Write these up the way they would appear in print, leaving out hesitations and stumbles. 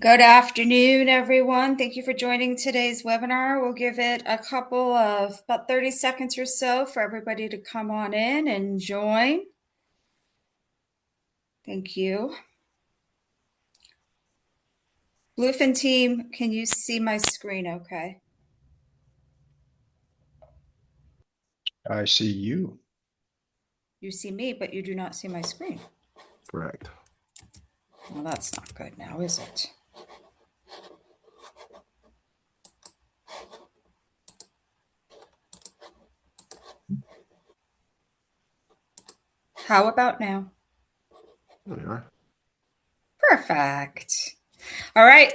Good afternoon, everyone. Thank you for joining today's webinar. We'll give it a couple of about 30 seconds or so for everybody to come on in and join. Thank you. Bluefin team, can you see my screen okay? I see you. You see me, but you do not see my screen. Correct. Well, that's not good now, is it? How about now? There we are. Perfect. All right.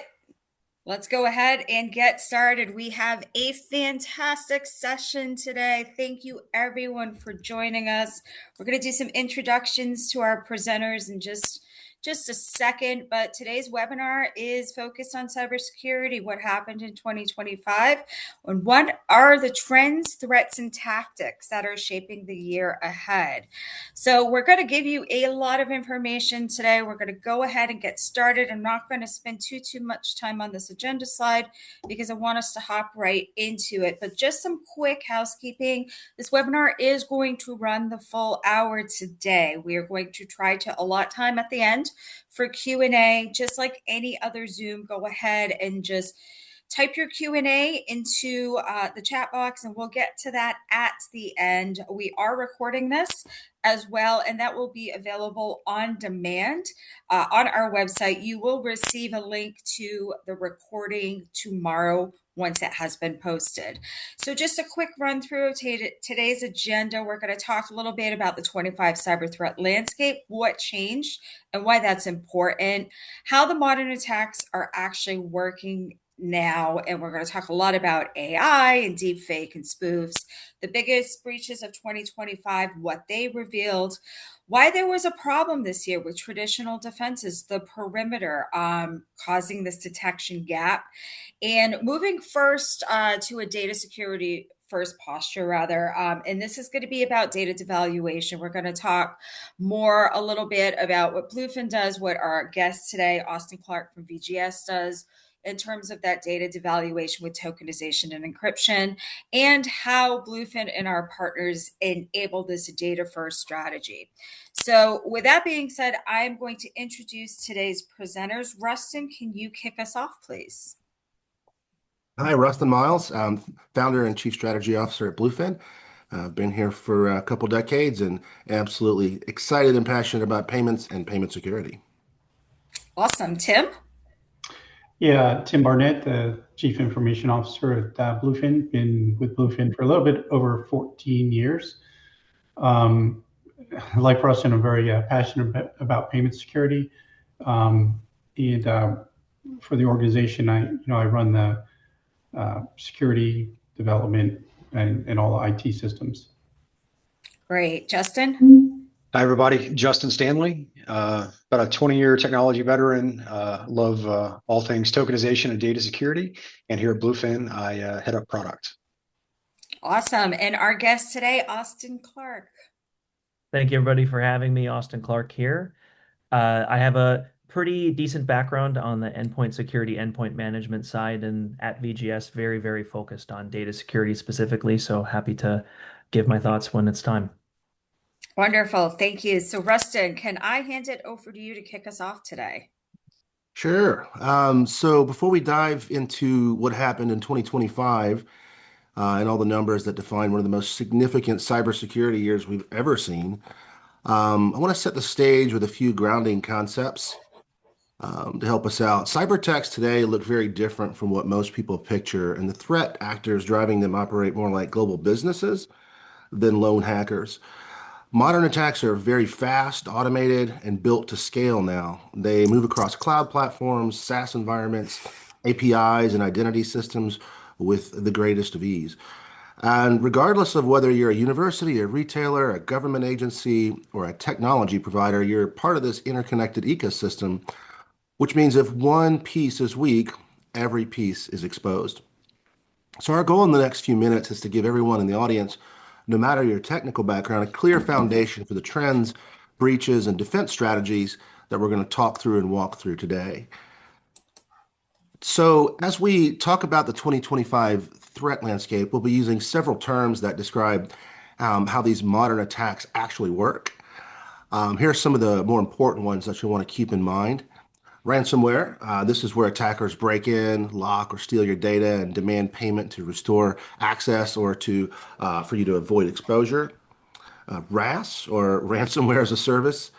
Let's go ahead and get started. We have a fantastic session today. Thank you, everyone, for joining us. We're going to do some introductions to our presenters in just a second, but today's webinar is focused on cybersecurity, what happened in 2025, and what are the trends, threats, and tactics that are shaping the year ahead. So we're going to give you a lot of information today. We're going to go ahead and get started. I'm not going to spend too much time on this agenda slide because I want us to hop right into it. But just some quick housekeeping. This webinar is going to run the full hour today. We are going to try to allot time at the end for Q&A. Just like any other Zoom, go ahead and just type your Q&A into the chat box, and we'll get to that at the end. We are recording this as well, and that will be available on demand on our website. You will receive a link to the recording tomorrow once it has been posted. So just a quick run through of today's agenda. We're going to talk a little bit about the 25 cyber threat landscape, what changed and why that's important, how the modern attacks are actually working now, and we're going to talk a lot about AI and deepfake and spoofs, the biggest breaches of 2025, what they revealed, why there was a problem this year with traditional defenses, the perimeter causing this detection gap, and moving first to a data security first posture rather, and this is going to be about data devaluation. We're going to talk more a little bit about what Bluefin does, what our guest today, Austin Clark from VGS, does in terms of that data devaluation with tokenization and encryption, and how Bluefin and our partners enable this data first strategy. So, with that being said, I'm going to introduce today's presenters. Rustin, can you kick us off, please? Hi, Rustin Miles, founder and chief strategy officer at Bluefin. I've been here for a couple decades and absolutely excited and passionate about payments and payment security. Awesome. Tim? Yeah, Tim Barnett, the Chief Information Officer at Bluefin. Been with Bluefin for a little bit over 14 years. Like Rustin, I'm very passionate about payment security. And for the organization, I run the security development and all the IT systems. Great. Justin? Hi, everybody. Justin Stanley, about a 20-year technology veteran. Love all things tokenization and data security. And here at Bluefin, I head up product. Awesome. And our guest today, Austin Clark. Thank you, everybody, for having me. Austin Clark here. I have a pretty decent background on the endpoint security, endpoint management side, and at VGS, very, very focused on data security specifically. So happy to give my thoughts when it's time. Wonderful. Thank you. So, Rustin, can I hand it over to you to kick us off today? Sure. So before we dive into what happened in 2025 and all the numbers that define one of the most significant cybersecurity years we've ever seen, I want to set the stage with a few grounding concepts to help us out. Cyber attacks today look very different from what most people picture, and the threat actors driving them operate more like global businesses than lone hackers. Modern attacks are very fast, automated, and built to scale now. They move across cloud platforms, SaaS environments, APIs, and identity systems with the greatest of ease. And regardless of whether you're a university, a retailer, a government agency, or a technology provider, you're part of this interconnected ecosystem, which means if one piece is weak, every piece is exposed. So our goal in the next few minutes is to give everyone in the audience, no matter your technical background, a clear foundation for the trends, breaches, and defense strategies that we're going to talk through and walk through today. So, as we talk about the 2025 threat landscape, we'll be using several terms that describe how these modern attacks actually work. Here are some of the more important ones that you want to keep in mind. Ransomware. This is where attackers break in, lock, or steal your data and demand payment to restore access or to for you to avoid exposure. RAS, or ransomware as a service.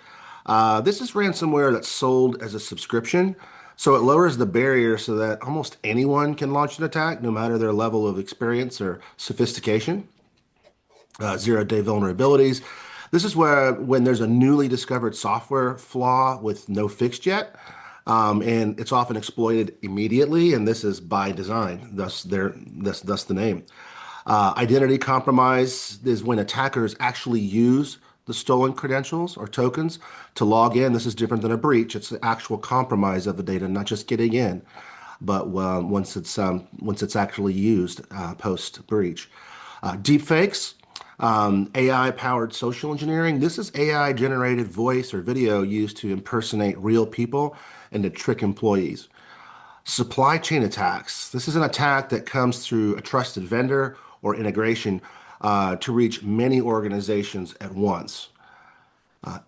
This is ransomware that's sold as a subscription. So it lowers the barrier so that almost anyone can launch an attack, no matter their level of experience or sophistication. Zero-day vulnerabilities. This is where when there's a newly discovered software flaw with no fix yet, and it's often exploited immediately, and this is by design, thus the name. Identity compromise is when attackers actually use the stolen credentials or tokens to log in. This is different than a breach. It's the actual compromise of the data, not just getting in, but once it's actually used post breach. Deepfakes, AI-powered social engineering. This is AI-generated voice or video used to impersonate real people and to trick employees. Supply chain attacks. This is an attack that comes through a trusted vendor or integration to reach many organizations at once.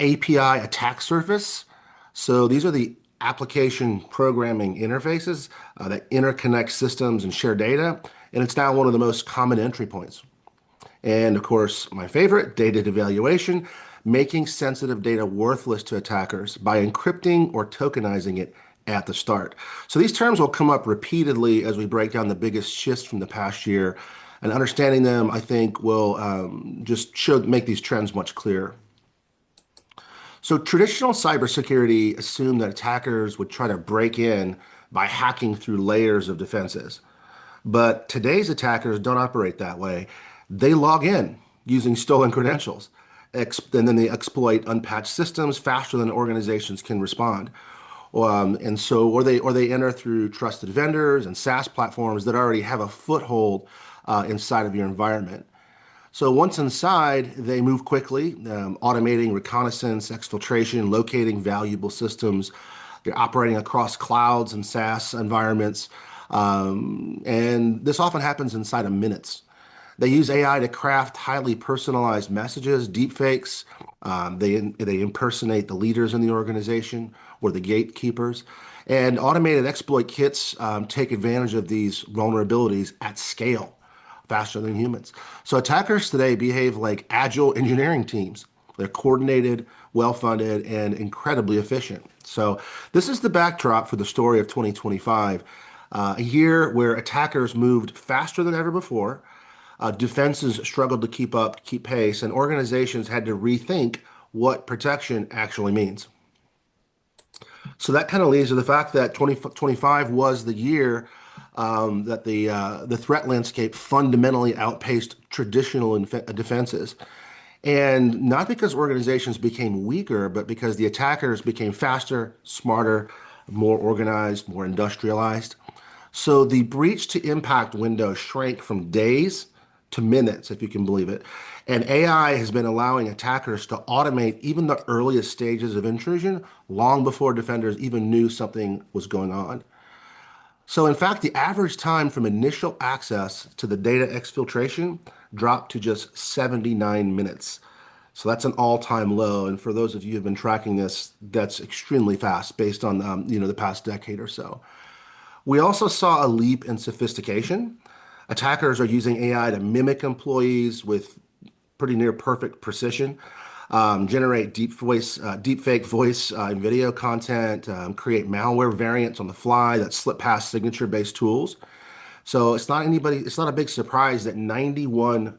API attack surface. So these are the application programming interfaces that interconnect systems and share data, and it's now one of the most common entry points. And of course, my favorite, data devaluation, making sensitive data worthless to attackers by encrypting or tokenizing it at the start. So these terms will come up repeatedly as we break down the biggest shifts from the past year, and understanding them, I think, will make these trends much clearer. So traditional cybersecurity assumed that attackers would try to break in by hacking through layers of defenses. But today's attackers don't operate that way. They log in using stolen credentials, and then they exploit unpatched systems faster than organizations can respond. Or they enter through trusted vendors and SaaS platforms that already have a foothold inside of your environment. So once inside, they move quickly, automating reconnaissance, exfiltration, locating valuable systems. They're operating across clouds and SaaS environments. And this often happens inside of minutes. They use AI to craft highly personalized messages, deepfakes. They impersonate the leaders in the organization or the gatekeepers. And automated exploit kits take advantage of these vulnerabilities at scale, faster than humans. So attackers today behave like agile engineering teams. They're coordinated, well-funded, and incredibly efficient. So this is the backdrop for the story of 2025, a year where attackers moved faster than ever before. Defenses struggled to keep pace, and organizations had to rethink what protection actually means. So that kind of leads to the fact that 2025 was the year that the threat landscape fundamentally outpaced traditional defenses. And not because organizations became weaker, but because the attackers became faster, smarter, more organized, more industrialized. So the breach to impact window shrank from days to minutes, if you can believe it. And AI has been allowing attackers to automate even the earliest stages of intrusion long before defenders even knew something was going on. So in fact, the average time from initial access to the data exfiltration dropped to just 79 minutes. So that's an all-time low. And for those of you who've been tracking this, that's extremely fast based on the past decade or so. We also saw a leap in sophistication. Attackers are using AI to mimic employees with pretty near perfect precision, generate deepfake voice and video content, create malware variants on the fly that slip past signature-based tools. So it's not a big surprise that 91%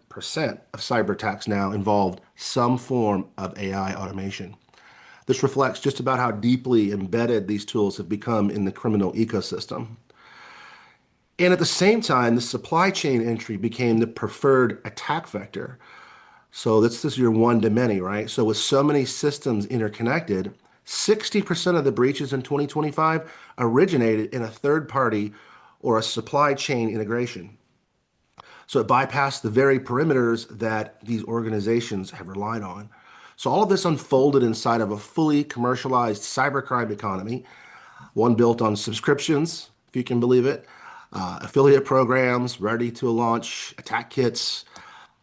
of cyber attacks now involved some form of AI automation. This reflects just about how deeply embedded these tools have become in the criminal ecosystem. And at the same time, the supply chain entry became the preferred attack vector. So this is your one to many, right? So with so many systems interconnected, 60% of the breaches in 2025 originated in a third party or a supply chain integration. So it bypassed the very perimeters that these organizations have relied on. So all of this unfolded inside of a fully commercialized cybercrime economy, one built on subscriptions, if you can believe it. Affiliate programs, ready to launch attack kits,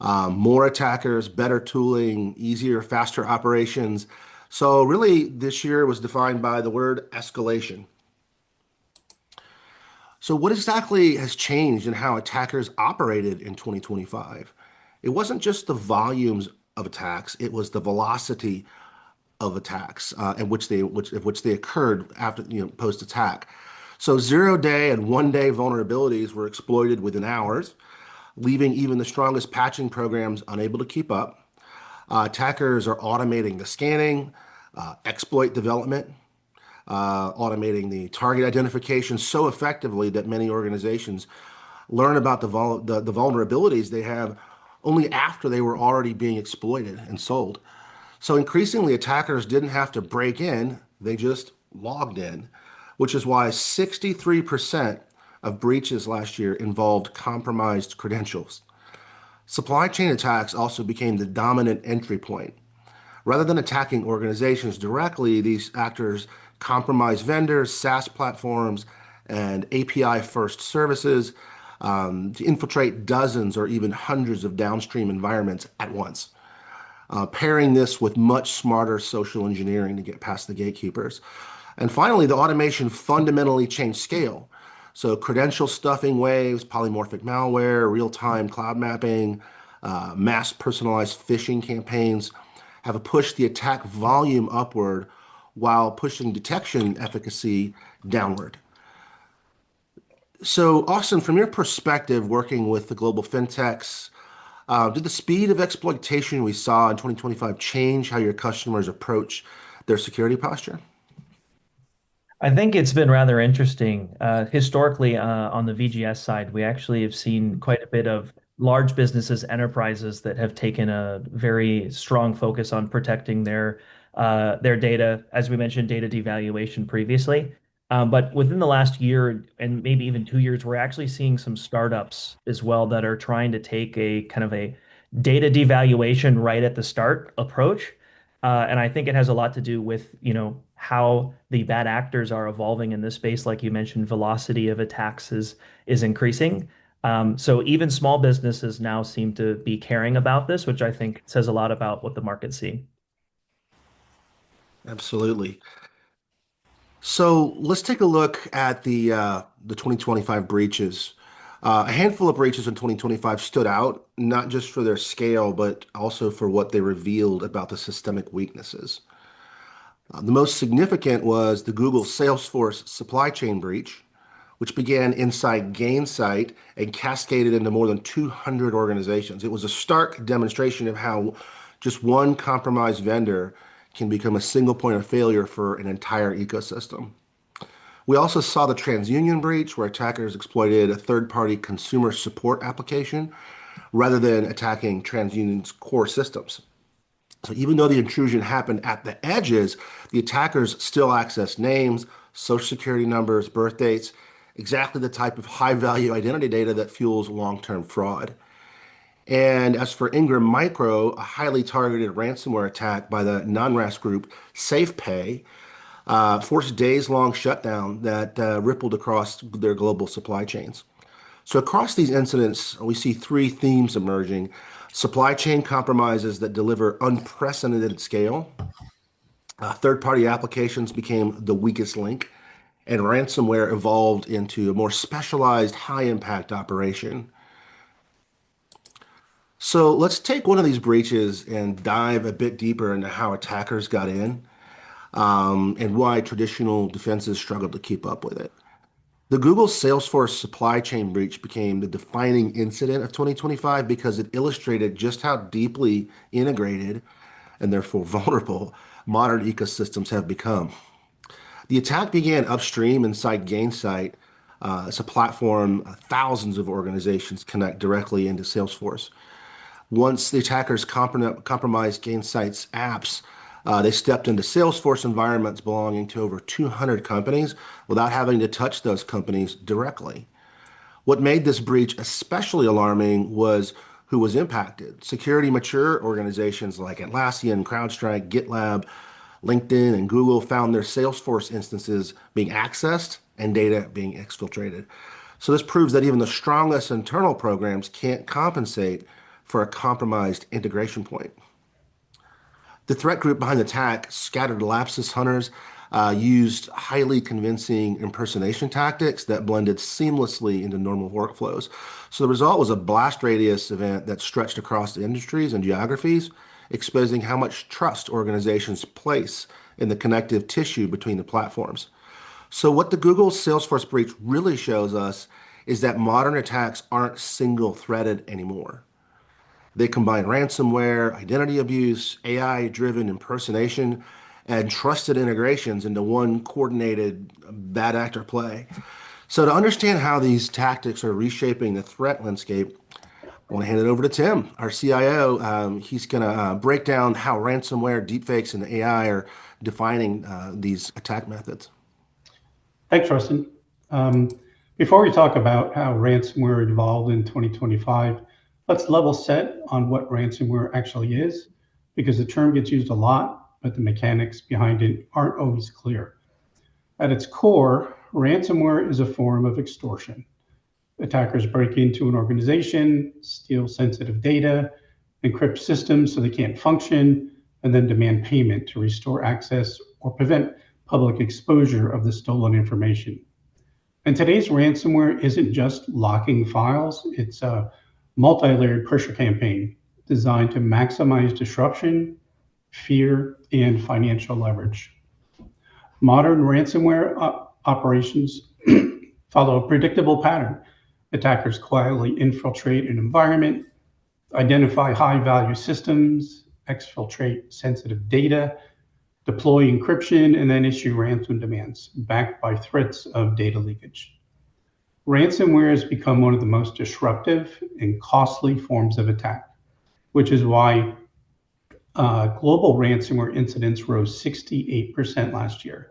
more attackers, better tooling, easier, faster operations. So really, this year was defined by the word escalation. So what exactly has changed in how attackers operated in 2025? It wasn't just the volumes of attacks, it was the velocity of attacks in which they occurred after post attack. So 0 day and 1 day vulnerabilities were exploited within hours, leaving even the strongest patching programs unable to keep up. Attackers are automating the scanning, exploit development, automating the target identification so effectively that many organizations learn about the vulnerabilities they have only after they were already being exploited and sold. So increasingly, attackers didn't have to break in, they just logged in, which is why 63% of breaches last year involved compromised credentials. Supply chain attacks also became the dominant entry point. Rather than attacking organizations directly, these actors compromise vendors, SaaS platforms, and API first services to infiltrate dozens or even hundreds of downstream environments at once. Pairing this with much smarter social engineering to get past the gatekeepers. And finally, the automation fundamentally changed scale. So credential stuffing waves, polymorphic malware, real-time cloud mapping, mass personalized phishing campaigns have pushed the attack volume upward while pushing detection efficacy downward. So, Austin, from your perspective, working with the global fintechs, did the speed of exploitation we saw in 2025 change how your customers approach their security posture? I think it's been rather interesting. Historically, on the VGS side, we actually have seen quite a bit of large businesses, enterprises that have taken a very strong focus on protecting their data, as we mentioned, data devaluation previously. But within the last year and maybe even 2 years, we're actually seeing some startups as well that are trying to take a kind of a data devaluation right at the start approach. And I think it has a lot to do with, how the bad actors are evolving in this space. Like you mentioned, velocity of attacks is increasing. So even small businesses now seem to be caring about this, which I think says a lot about what the market's seeing. Absolutely. So let's take a look at the 2025 breaches. A handful of breaches in 2025 stood out, not just for their scale, but also for what they revealed about the systemic weaknesses. The most significant was the Google Salesforce supply chain breach, which began inside Gainsight and cascaded into more than 200 organizations. It was a stark demonstration of how just one compromised vendor can become a single point of failure for an entire ecosystem. We also saw the TransUnion breach, where attackers exploited a third-party consumer support application rather than attacking TransUnion's core systems. So even though the intrusion happened at the edges, the attackers still accessed names, social security numbers, birth dates, exactly the type of high-value identity data that fuels long-term fraud. And as for Ingram Micro, a highly targeted ransomware attack by the non-RAS group SafePay forced days-long shutdown that rippled across their global supply chains. So across these incidents, we see three themes emerging: supply chain compromises that deliver unprecedented scale, third-party applications became the weakest link, and ransomware evolved into a more specialized, high-impact operation. So let's take one of these breaches and dive a bit deeper into how attackers got in, and why traditional defenses struggled to keep up with it. The Google Salesforce supply chain breach became the defining incident of 2025 because it illustrated just how deeply integrated and therefore vulnerable modern ecosystems have become. The attack began upstream inside Gainsight. It's a platform thousands of organizations connect directly into Salesforce. Once the attackers compromised Gainsight's apps, they stepped into Salesforce environments belonging to over 200 companies without having to touch those companies directly. What made this breach especially alarming was who was impacted. Security mature organizations like Atlassian, CrowdStrike, GitLab, LinkedIn, and Google found their Salesforce instances being accessed and data being exfiltrated. So this proves that even the strongest internal programs can't compensate for a compromised integration point. The threat group behind the attack, Scattered Lapsus Hunters, used highly convincing impersonation tactics that blended seamlessly into normal workflows. So the result was a blast radius event that stretched across the industries and geographies, exposing how much trust organizations place in the connective tissue between the platforms. So what the Google Salesforce breach really shows us is that modern attacks aren't single-threaded anymore. They combine ransomware, identity abuse, AI-driven impersonation, and trusted integrations into one coordinated bad actor play. So to understand how these tactics are reshaping the threat landscape, I want to hand it over to Tim, our CIO. He's going to break down how ransomware, deepfakes, and AI are defining these attack methods. Thanks, Rustin. Before we talk about how ransomware evolved in 2025, let's level set on what ransomware actually is, because the term gets used a lot, but the mechanics behind it aren't always clear. At its core, ransomware is a form of extortion. Attackers break into an organization, steal sensitive data, encrypt systems so they can't function, and then demand payment to restore access or prevent public exposure of the stolen information. And today's ransomware isn't just locking files, it's a multi-layered pressure campaign designed to maximize disruption, fear, and financial leverage. Modern ransomware operations follow a predictable pattern. Attackers quietly infiltrate an environment, identify high-value systems, exfiltrate sensitive data, deploy encryption, and then issue ransom demands backed by threats of data leakage. Ransomware has become one of the most disruptive and costly forms of attack, which is why global ransomware incidents rose 68% last year,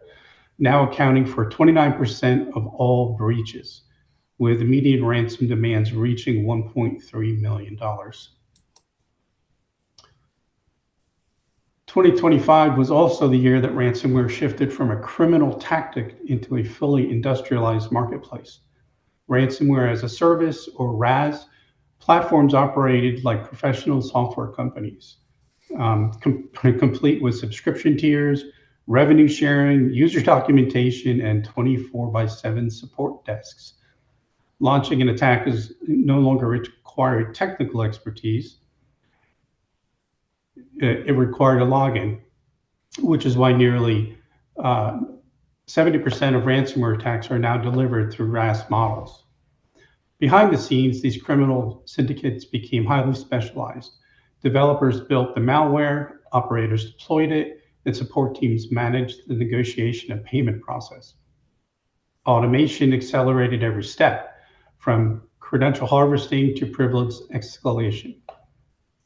now accounting for 29% of all breaches, with median ransom demands reaching $1.3 million. 2025 was also the year that ransomware shifted from a criminal tactic into a fully industrialized marketplace. Ransomware-as-a-service, or RAS, platforms operated like professional software companies, complete with subscription tiers, revenue sharing, user documentation, and 24/7 support desks. Launching an attack is no longer required technical expertise. It required a login, which is why nearly 70% of ransomware attacks are now delivered through RAS models. Behind the scenes, these criminal syndicates became highly specialized. Developers built the malware, operators deployed it, and support teams managed the negotiation and payment process. Automation accelerated every step, from credential harvesting to privilege escalation.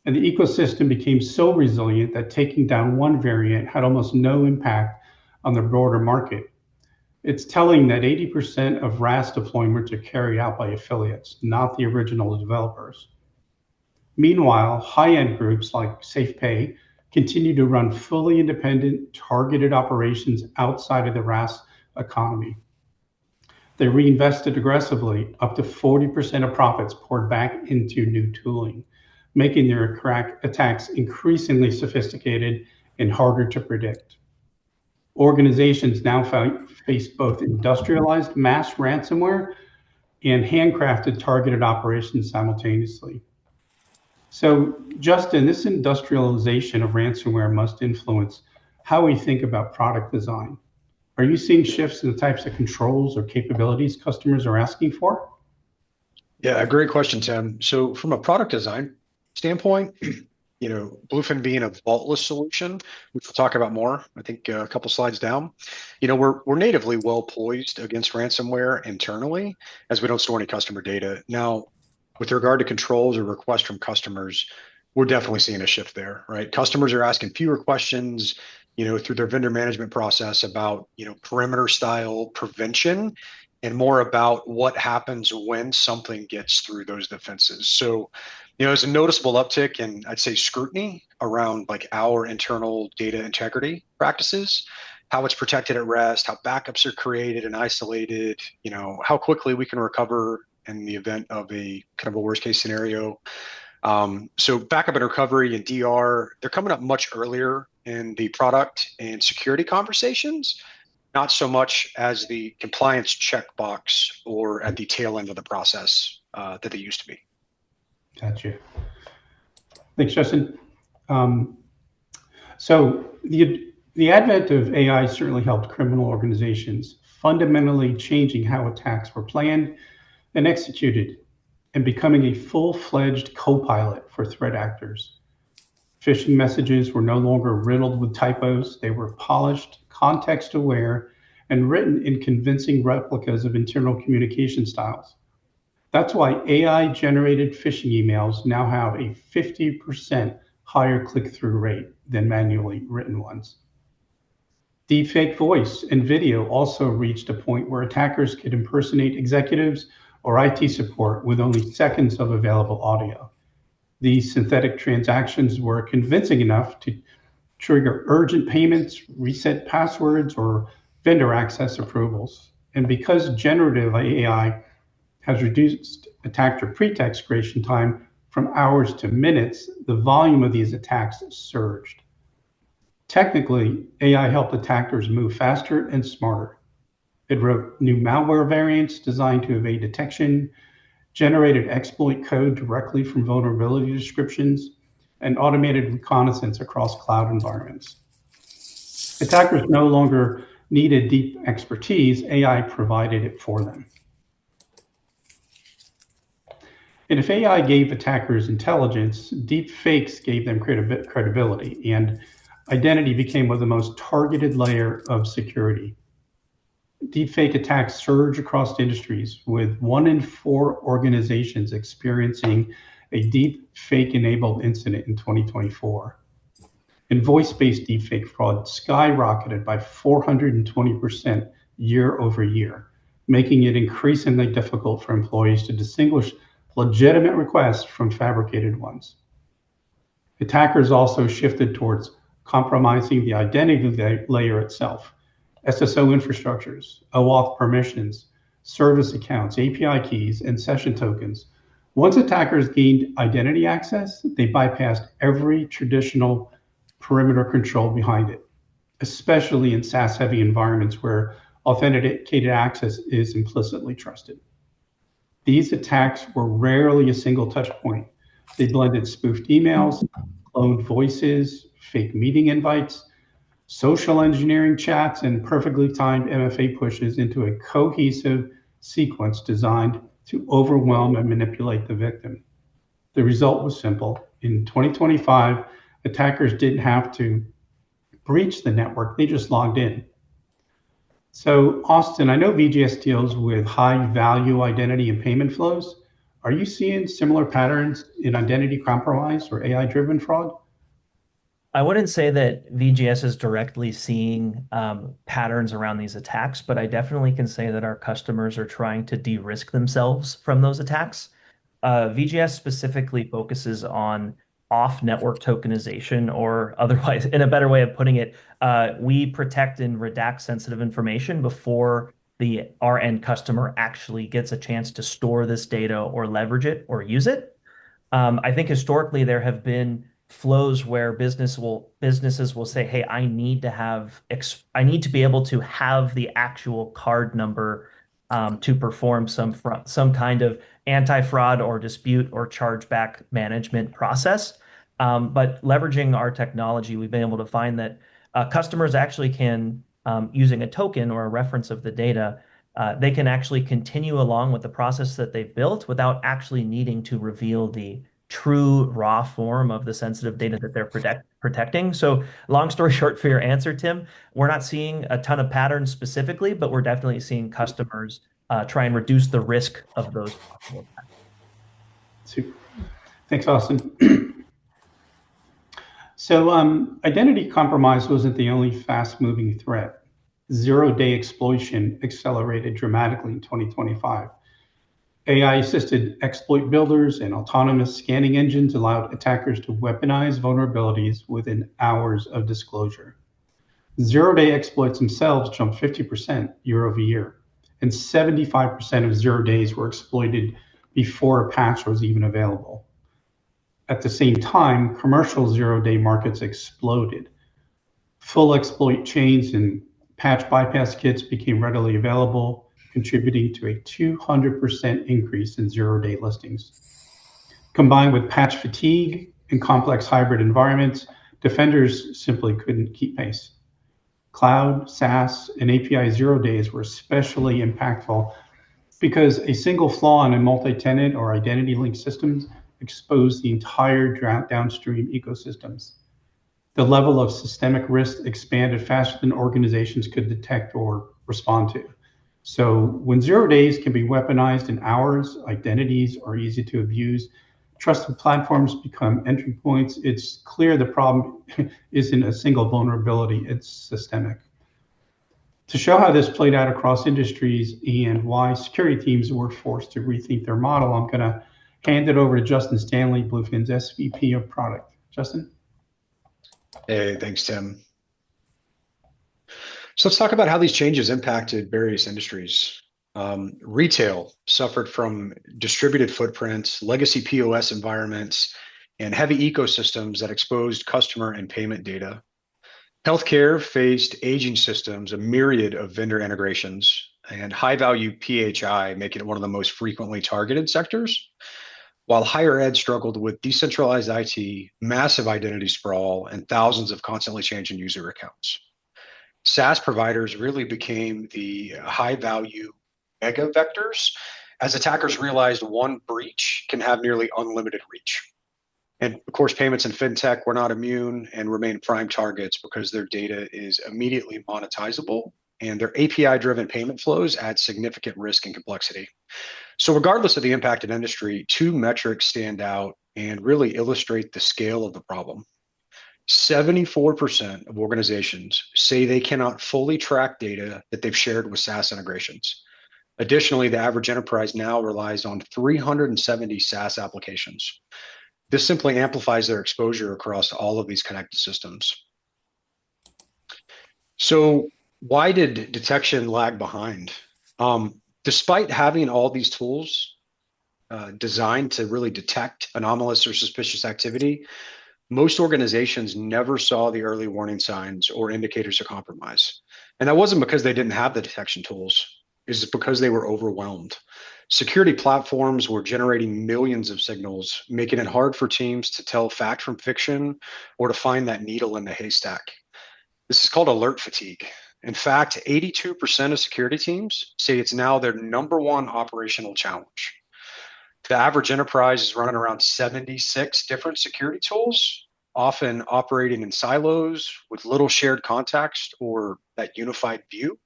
And the ecosystem became so resilient that taking down one variant had almost no impact on the broader market. It's telling that 80% of RAS deployments are carried out by affiliates, not the original developers. Meanwhile, high-end groups like SafePay continue to run fully independent, targeted operations outside of the RAS economy. They reinvested aggressively, up to 40% of profits poured back into new tooling, making their attacks increasingly sophisticated and harder to predict. Organizations now face both industrialized mass ransomware and handcrafted targeted operations simultaneously. So, Justin, this industrialization of ransomware must influence how we think about product design. Are you seeing shifts in the types of controls or capabilities customers are asking for? Yeah, great question, Tim. So from a product design standpoint, Bluefin being a vaultless solution, which we'll talk about more, I think a couple slides down, we're natively well poised against ransomware internally, as we don't store any customer data. Now, with regard to controls or requests from customers, we're definitely seeing a shift there, right? Customers are asking fewer questions, through their vendor management process about, perimeter style prevention, and more about what happens when something gets through those defenses. So, there's a noticeable uptick in, I'd say, scrutiny around like our internal data integrity practices. how it's protected at rest, how backups are created and isolated, how quickly we can recover in the event of a kind of a worst case scenario. So backup and recovery and DR, they're coming up much earlier in the product and security conversations, not so much as the compliance checkbox or at the tail end of the process that they used to be. Gotcha. Thanks, Justin. So the advent of AI certainly helped criminal organizations, fundamentally changing how attacks were planned and executed, and becoming a full-fledged co-pilot for threat actors. Phishing messages were no longer riddled with typos. They were polished, context-aware, and written in convincing replicas of internal communication styles. That's why AI-generated phishing emails now have a 50% higher click-through rate than manually written ones. Deepfake voice and video also reached a point where attackers could impersonate executives or IT support with only seconds of available audio. These synthetic transactions were convincing enough to trigger urgent payments, reset passwords, or vendor access approvals. And because generative AI has reduced attacker pretext creation time from hours to minutes, the volume of these attacks surged. Technically, AI helped attackers move faster and smarter. It wrote new malware variants designed to evade detection, generated exploit code directly from vulnerability descriptions, and automated reconnaissance across cloud environments. Attackers no longer needed deep expertise, AI provided it for them. And if AI gave attackers intelligence, deep fakes gave them credibility, and identity became one of the most targeted layer of security. Deepfake attacks surge across industries, with 1 in 4 organizations experiencing a deepfake-enabled incident in 2024. And voice-based deepfake fraud skyrocketed by 420% year over year, making it increasingly difficult for employees to distinguish legitimate requests from fabricated ones. Attackers also shifted towards compromising the identity layer itself. SSO infrastructures, OAuth permissions, service accounts, API keys, and session tokens. Once attackers gained identity access, they bypassed every traditional perimeter control behind it, especially in SaaS-heavy environments where authenticated access is implicitly trusted. These attacks were rarely a single touch point. They blended spoofed emails, cloned voices, fake meeting invites, social engineering chats, and perfectly timed MFA pushes into a cohesive sequence designed to overwhelm and manipulate the victim. The result was simple. In 2025, attackers didn't have to breach the network, they just logged in. So, Austin, I know VGS deals with high value identity and payment flows. Are you seeing similar patterns in identity compromise or AI driven fraud? I wouldn't say that VGS is directly seeing patterns around these attacks, but I definitely can say that our customers are trying to de-risk themselves from those attacks. VGS specifically focuses on off-network tokenization, or otherwise, in a better way of putting it, we protect and redact sensitive information before our end customer actually gets a chance to store this data or leverage it or use it. I think historically there have been flows where businesses will say, "Hey, I need to be able to have the actual card number to perform some kind of anti-fraud or dispute or chargeback management process." But leveraging our technology, we've been able to find that customers actually can, using a token or a reference of the data, they can actually continue along with the process that they've built without actually needing to reveal the true raw form of the sensitive data that they're protecting. So long story short for your answer, Tim, we're not seeing a ton of patterns specifically, but we're definitely seeing customers try and reduce the risk of those possible attacks. Super. Thanks, Austin. So identity compromise wasn't the only fast-moving threat. Zero-day exploitation accelerated dramatically in 2025. AI-assisted exploit builders and autonomous scanning engines allowed attackers to weaponize vulnerabilities within hours of disclosure. Zero-day exploits themselves jumped 50% year over year, and 75% of 0 days were exploited before a patch was even available. At the same time, commercial zero-day markets exploded. Full exploit chains and patch bypass kits became readily available, contributing to a 200% increase in zero-day listings. Combined with patch fatigue and complex hybrid environments, defenders simply couldn't keep pace. Cloud, SaaS, and API zero days were especially impactful because a single flaw in a multi-tenant or identity-linked systems exposed the entire downstream ecosystems. The level of systemic risk expanded faster than organizations could detect or respond to. So when 0 days can be weaponized in hours, identities are easy to abuse, trusted platforms become entry points, it's clear the problem isn't a single vulnerability, it's systemic. To show how this played out across industries and why security teams were forced to rethink their model, I'm going to hand it over to Justin Stanley, Bluefin's SVP of Product. Justin? Hey, thanks, Tim. So let's talk about how these changes impacted various industries. Retail suffered from distributed footprints, legacy POS environments, and heavy ecosystems that exposed customer and payment data. Healthcare faced aging systems, a myriad of vendor integrations, and high-value PHI, making it one of the most frequently targeted sectors, while higher ed struggled with decentralized IT, massive identity sprawl, and thousands of constantly changing user accounts. SaaS providers really became the high-value mega vectors as attackers realized one breach can have nearly unlimited reach. And of course, payments and fintech were not immune and remain prime targets because their data is immediately monetizable and their API-driven payment flows add significant risk and complexity. So regardless of the impacted industry, two metrics stand out and really illustrate the scale of the problem. 74% of organizations say they cannot fully track data that they've shared with SaaS integrations. Additionally, the average enterprise now relies on 370 SaaS applications. This simply amplifies their exposure across all of these connected systems. So why did detection lag behind? Despite having all these tools designed to really detect anomalous or suspicious activity, most organizations never saw the early warning signs or indicators of compromise. And that wasn't because they didn't have the detection tools. It's because they were overwhelmed. Security platforms were generating millions of signals, making it hard for teams to tell fact from fiction or to find that needle in the haystack. This is called alert fatigue. In fact, 82% of security teams say it's now their number one operational challenge. The average enterprise is running around 76 different security tools, often operating in silos with little shared context or that unified view.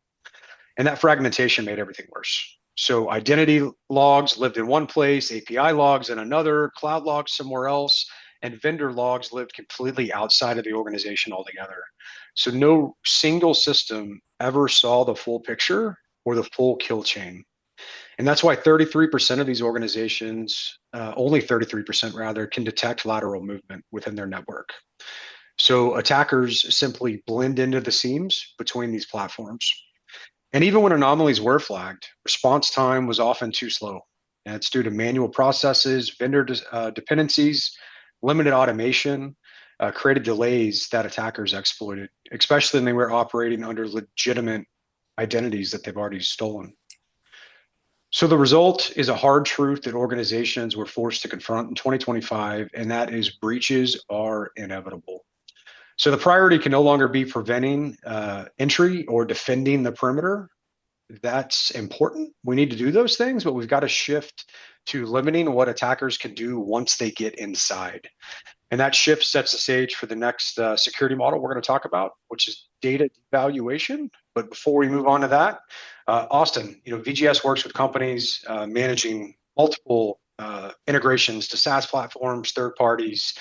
And that fragmentation made everything worse. So identity logs lived in one place, API logs in another, cloud logs somewhere else, and vendor logs lived completely outside of the organization altogether. So no single system ever saw the full picture or the full kill chain. And that's why 33% of these organizations, only 33% rather, can detect lateral movement within their network. So attackers simply blend into the seams between these platforms. And even when anomalies were flagged, response time was often too slow. And it's due to manual processes, vendor dependencies, limited automation, created delays that attackers exploited, especially when they were operating under legitimate identities that they've already stolen. So the result is a hard truth that organizations were forced to confront in 2025, and that is breaches are inevitable. So the priority can no longer be preventing entry or defending the perimeter. That's important. We need to do those things, but we've got to shift to limiting what attackers can do once they get inside. And that shift sets the stage for the next security model we're going to talk about, which is data devaluation. But before we move on to that, Austin, VGS works with companies managing multiple integrations to SaaS platforms, third parties,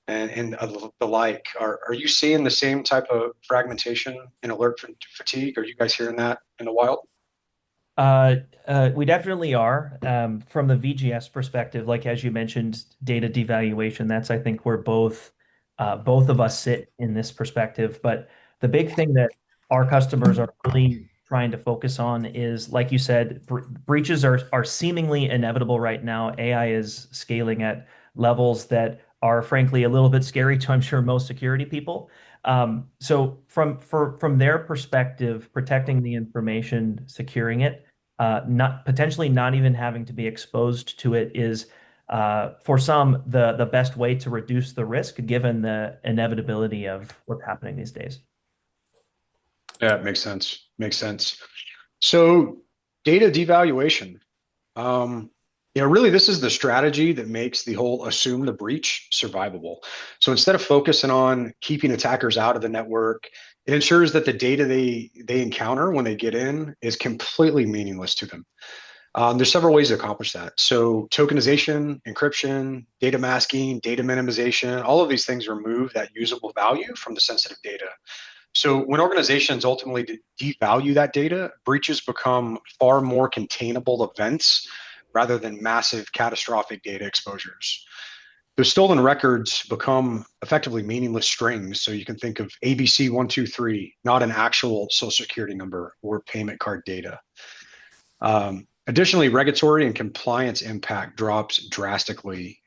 and the like. Are you seeing the same type of fragmentation and alert fatigue? Are you guys hearing that in the wild? We definitely are. From the VGS perspective, like as you mentioned, data devaluation, that's I think where both of us sit in this perspective. But The big thing that our customers are really trying to focus on is, like you said, breaches are seemingly inevitable right now. AI is scaling at levels that are frankly a little bit scary to, I'm sure, most security people. So from their perspective, protecting the information, securing it, not potentially not even having to be exposed to it is for some the best way to reduce the risk given the inevitability of what's happening these days. Yeah, it makes sense. Makes sense. So data devaluation. Um, really, this is the strategy that makes the whole assume the breach survivable. So instead of focusing on keeping attackers out of the network, it ensures that the data they encounter when they get in is completely meaningless to them. There's several ways to accomplish that. So tokenization, encryption, data masking, data minimization, all of these things remove that usable value from the sensitive data. So when organizations ultimately devalue that data, breaches become far more containable events rather than massive catastrophic data exposures. Those stolen records become effectively meaningless strings. So you can think of ABC123, not an actual social security number or payment card data. Additionally, regulatory and compliance impact drops drastically.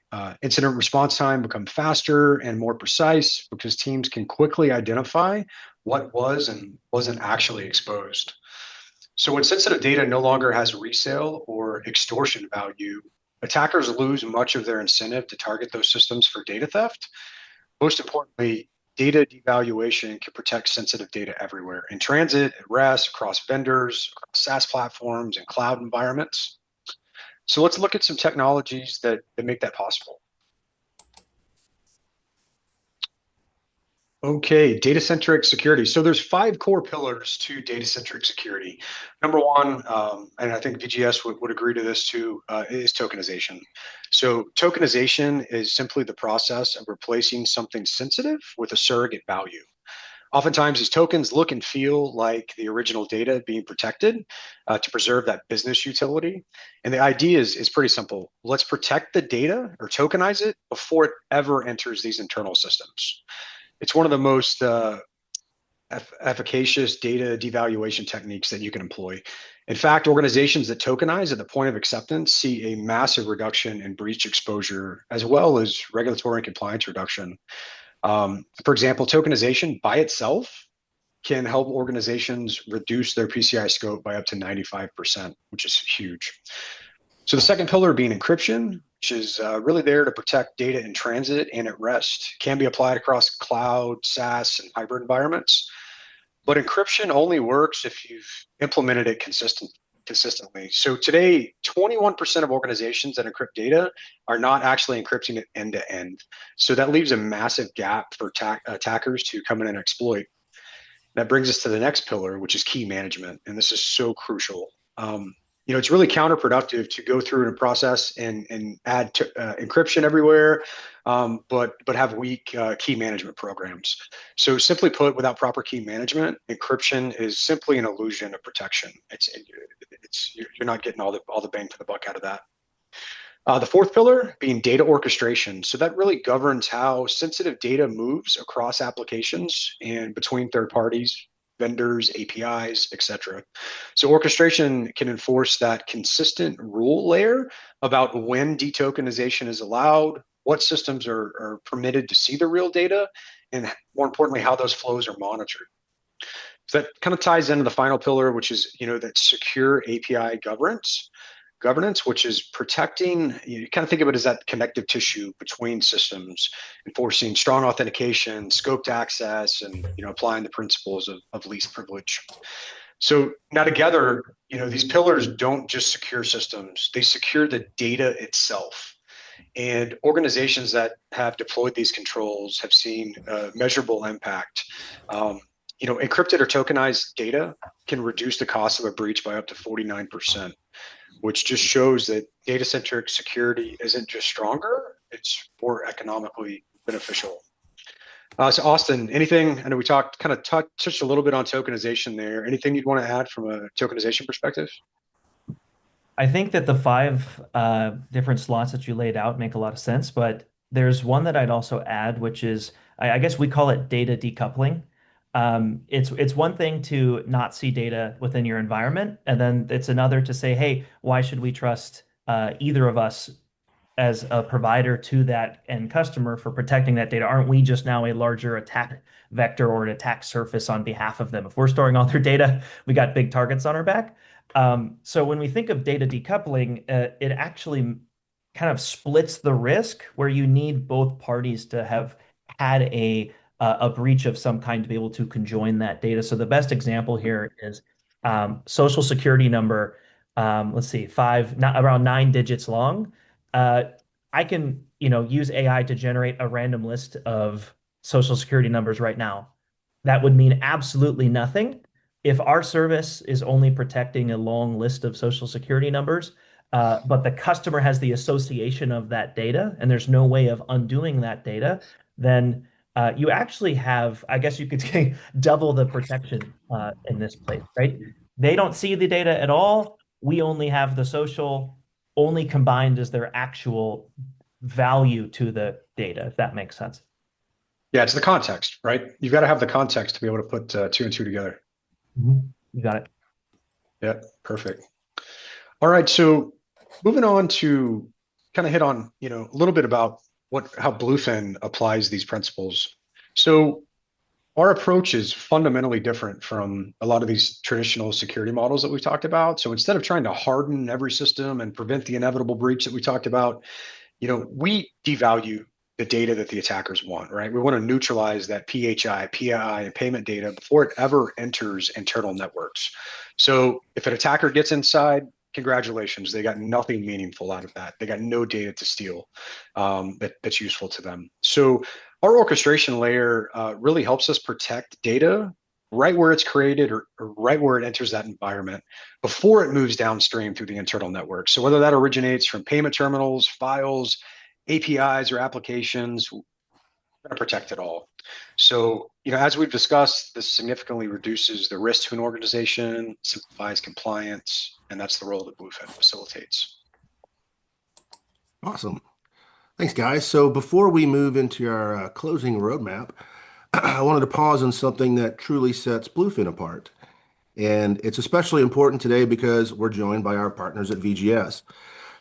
Incident response time become faster and more precise because teams can quickly identify what was and wasn't actually exposed. So when sensitive data no longer has resale or extortion value, attackers lose much of their incentive to target those systems for data theft. Most importantly, data devaluation can protect sensitive data everywhere in transit, at rest, across vendors, across SaaS platforms, and cloud environments. So let's look at some technologies that make that possible. Okay, data-centric security. So there's 5 core pillars to data-centric security. Number one, and I think VGS would agree to this too, is tokenization. So tokenization is simply the process of replacing something sensitive with a surrogate value. Oftentimes, these tokens look and feel like the original data being protected to preserve that business utility. And the idea is pretty simple. Let's protect the data or tokenize it before it ever enters these internal systems. It's one of the most efficacious data devaluation techniques that you can employ. In fact, organizations that tokenize at the point of acceptance see a massive reduction in breach exposure, as well as regulatory and compliance reduction. For example, tokenization by itself can help organizations reduce their PCI scope by up to 95%, which is huge. So the second pillar being encryption, which is really there to protect data in transit and at rest, can be applied across cloud, SaaS, and hybrid environments. But encryption only works if you've implemented it consistently. So today, 21% of organizations that encrypt data are not actually encrypting it end to end. So that leaves a massive gap for attackers to come in and exploit. That brings us to the next pillar, which is key management. And this is so crucial. It's really counterproductive to go through a process and add encryption everywhere, but have weak key management programs. So simply put, without proper key management, encryption is simply an illusion of protection. You're not getting all the bang for the buck out of that. The fourth pillar being data orchestration. So that really governs how sensitive data moves across applications and between third parties, vendors, APIs, etc. So orchestration can enforce that consistent rule layer about when detokenization is allowed, what systems are permitted to see the real data, and more importantly, how those flows are monitored. So that kind of ties into the final pillar, which is that secure API governance, which is protecting, you kind of think of it as that connective tissue between systems, enforcing strong authentication, scoped access, and applying the principles of least privilege. So now together, these pillars don't just secure systems, they secure the data itself. And organizations that have deployed these controls have seen measurable impact. Encrypted or tokenized data can reduce the cost of a breach by up to 49%. Which just shows that data-centric security isn't just stronger, it's more economically beneficial. So Austin, anything, I know we touched a little bit on tokenization there. Anything you'd want to add from a tokenization perspective? I think that the 5 different slots that you laid out make a lot of sense, but there's one that I'd also add, which is, I guess we call it data decoupling. It's one thing to not see data within your environment, and then it's another to say, hey, why should we trust either of us as a provider to that end customer for protecting that data? Aren't we just now a larger attack vector or an attack surface on behalf of them? If we're storing all their data, we got big targets on our back. So when we think of data decoupling, it actually kind of splits the risk where you need both parties to have had a breach of some kind to be able to conjoin that data. So the best example here is social security number. Let's see, not around 9 digits long. Uh, I can, use AI to generate a random list of social security numbers right now. That would mean absolutely nothing if our service is only protecting a long list of social security numbers, but the customer has the association of that data, and there's no way of undoing that data. Then you actually have, I guess you could say, double the protection in this place, right? They don't see the data at all. We only have the social, only combined as their actual value to the data, if that makes sense. Yeah, it's the context, right? You've got to have the context to be able to put two and two together. You got it. Yeah, perfect. All right, so moving on to kind of hit on, a little bit about how Bluefin applies these principles. So our approach is fundamentally different from a lot of these traditional security models that we've talked about. So instead of trying to harden every system and prevent the inevitable breach that we talked about, we devalue the data that the attackers want, right? We want to neutralize that PHI, PII, and payment data before it ever enters internal networks. So if an attacker gets inside, congratulations, they got nothing meaningful out of that. They got no data to steal that's useful to them. So our orchestration layer really helps us protect data right where it's created or right where it enters that environment before it moves downstream through the internal network. So whether that originates from payment terminals, files, APIs, or applications, we're going to protect it all. So, as we've discussed, this significantly reduces the risk to an organization, simplifies compliance, and that's the role that Bluefin facilitates. Awesome. Thanks, guys. So before we move into our closing roadmap, I wanted to pause on something that truly sets Bluefin apart. And it's especially important today because we're joined by our partners at VGS.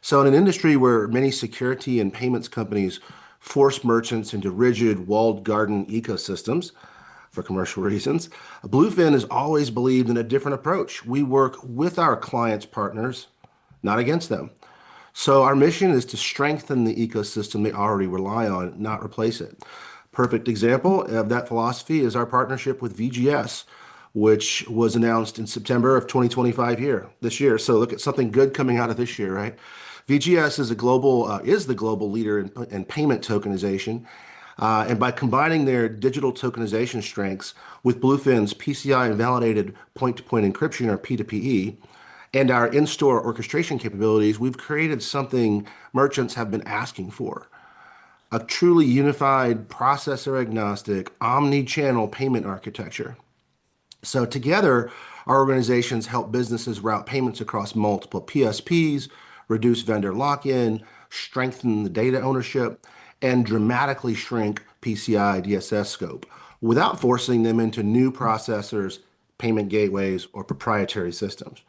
So in an industry where many security and payments companies force merchants into rigid walled garden ecosystems for commercial reasons, Bluefin has always believed in a different approach. We work with our clients' partners, not against them. So our mission is to strengthen the ecosystem they already rely on, not replace it. Perfect example of that philosophy is our partnership with VGS, which was announced in September of 2025 this year. So look at something good coming out of this year, right? VGS is the global leader in payment tokenization. And by combining their digital tokenization strengths with Bluefin's PCI validated point-to-point encryption or P2PE, and our in-store orchestration capabilities, we've created something merchants have been asking for: a truly unified, processor agnostic, omni-channel payment architecture. So together, our organizations help businesses route payments across multiple PSPs, reduce vendor lock-in, strengthen the data ownership, and dramatically shrink PCI DSS scope without forcing them into new processors, payment gateways, or proprietary systems.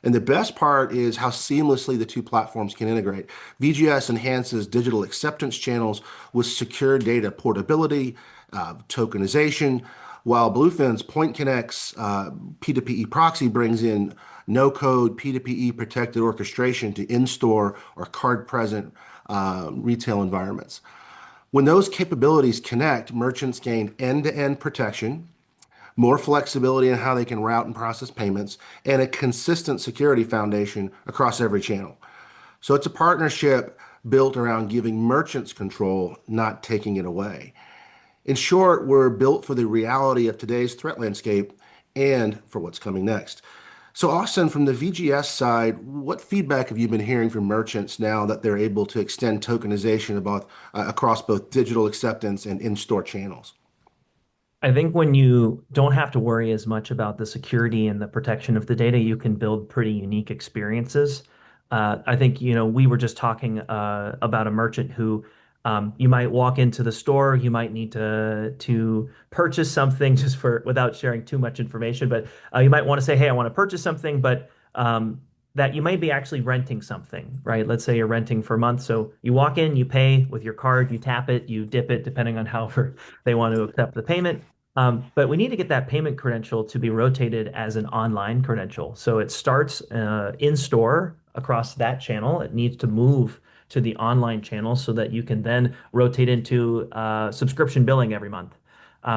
And the best part is how seamlessly the two platforms can integrate. VGS enhances digital acceptance channels with secure data portability, tokenization, while Bluefin's Point Connects P2PE proxy brings in no-code P2PE protected orchestration to in-store or card-present retail environments. When those capabilities connect, merchants gain end-to-end protection, more flexibility in how they can route and process payments, and a consistent security foundation across every channel. So it's a partnership built around giving merchants control, not taking it away. In short, we're built for the reality of today's threat landscape and for what's coming next. So Austin, from the VGS side, what feedback have you been hearing from merchants now that they're able to extend tokenization across both digital acceptance and in-store channels? I think when you don't have to worry as much about the security and the protection of the data, you can build pretty unique experiences. I think, we were just talking about a merchant who You might walk into the store, you might need to purchase something just for without sharing too much information, but you might want to say, hey, I want to purchase something, but that you might be actually renting something, right? Let's say you're renting for a month. So you walk in, you pay with your card, you tap it, you dip it, depending on however they want to accept the payment. But we need to get that payment credential to be rotated as an online credential. So it starts in store across that channel. It needs to move to the online channel so that you can then rotate into subscription billing every month.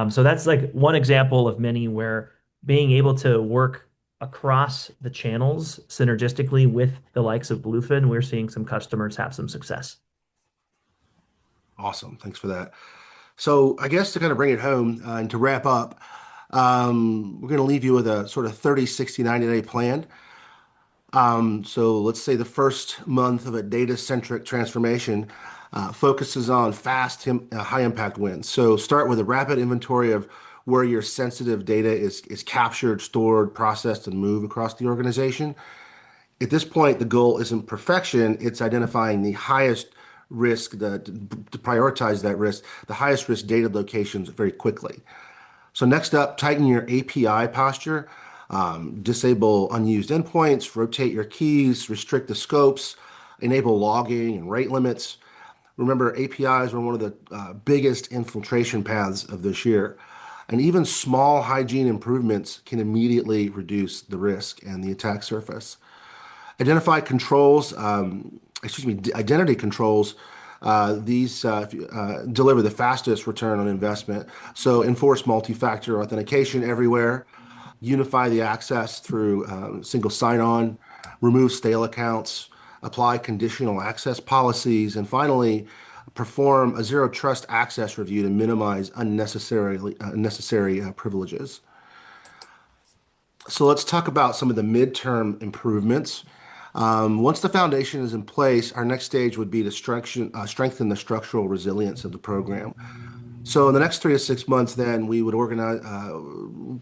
So that's like one example of many where being able to work across the channels synergistically with the likes of Bluefin, we're seeing some customers have some success. Awesome. Thanks for that. So I guess to kind of bring it home and to wrap up, we're going to leave you with a sort of 30, 60, 90-day plan. So let's say the first month of a data-centric transformation focuses on fast, high-impact wins. So start with a rapid inventory of where your sensitive data is captured, stored, processed, and moved across the organization. At this point, the goal isn't perfection, it's identifying the highest risk, to prioritize that risk, the highest risk data locations very quickly. So next up, tighten your API posture, disable unused endpoints, rotate your keys, restrict the scopes, enable logging and rate limits. Remember, APIs are one of the biggest infiltration paths of this year. And even small hygiene improvements can immediately reduce the risk and the attack surface. Identify controls, identity controls. These deliver the fastest return on investment. So enforce multi-factor authentication everywhere. Unify the access through single sign-on. Remove stale accounts. Apply conditional access policies. And finally, perform a zero trust access review to minimize unnecessary privileges. So let's talk about some of the midterm improvements. Once the foundation is in place, our next stage would be to strengthen the structural resilience of the program. So in the next 3 to 6 months, then we would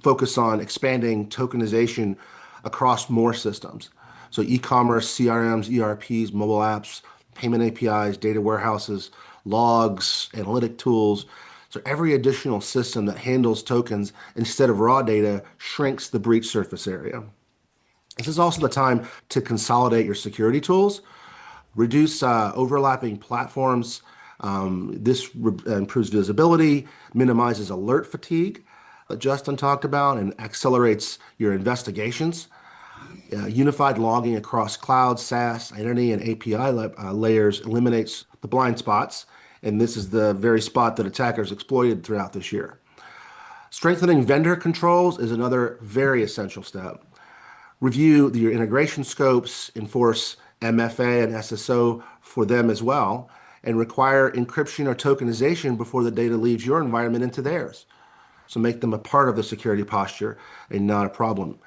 focus on expanding tokenization across more systems. So e-commerce, CRMs, ERPs, mobile apps, payment APIs, data warehouses, logs, analytic tools. So every additional system that handles tokens instead of raw data shrinks the breach surface area. This is also the time to consolidate your security tools, reduce overlapping platforms. This improves visibility, minimizes alert fatigue that Justin talked about, and accelerates your investigations. Unified logging across cloud, SaaS, identity, and API layers eliminates the blind spots, and this is the very spot that attackers exploited throughout this year. Strengthening vendor controls is another very essential step. Review your integration scopes, enforce MFA and SSO for them as well, and require encryption or tokenization before the data leaves your environment into theirs. So make them a part of the security posture and not a problem.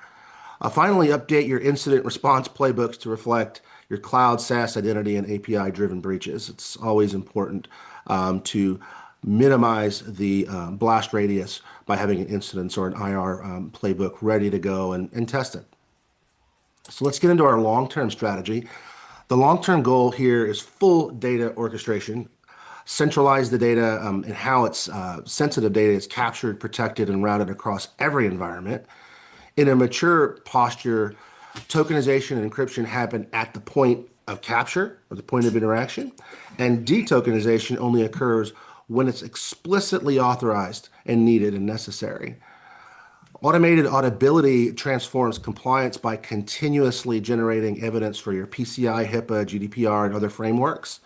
Finally, update your incident response playbooks to reflect your cloud, SaaS, identity, and API-driven breaches. It's always important to minimize the blast radius by having an incidents or an IR playbook ready to go and test it. So let's get into our long-term strategy. The long-term goal here is full data orchestration. Centralize the data and how its sensitive data is captured, protected, and routed across every environment. In a mature posture, tokenization and encryption happen at the point of capture or the point of interaction, and detokenization only occurs when it's explicitly authorized and needed and necessary. Automated auditability transforms compliance by continuously generating evidence for your PCI, HIPAA, GDPR, and other frameworks.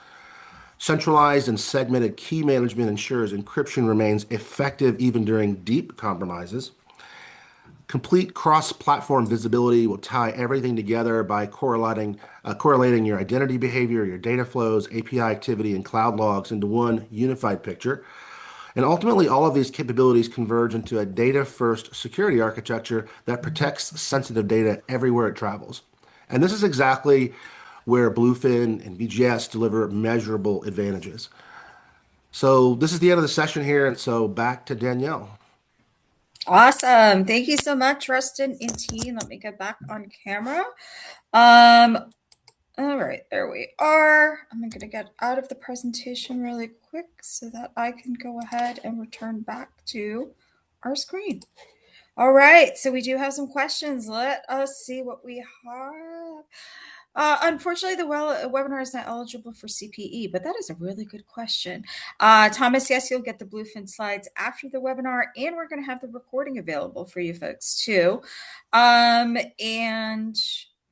Centralized and segmented key management ensures encryption remains effective even during deep compromises. Complete cross-platform visibility will tie everything together by correlating your identity behavior, your data flows, API activity, and cloud logs into one unified picture. And ultimately, all of these capabilities converge into a data-first security architecture that protects sensitive data everywhere it travels. And this is exactly where Bluefin and BGS deliver measurable advantages. So this is the end of the session here, and so back to Danielle. Awesome. Thank you so much, Rustin and team. Let me get back on camera. Um, All right, there we are. I'm going to get out of the presentation really quick so that I can go ahead and return back to our screen. All right, so we do have some questions. Let us see what we have. Unfortunately, the webinar is not eligible for CPE, but that is a really good question. Thomas, yes, you'll get the Bluefin slides after the webinar, and we're going to have the recording available for you folks too. And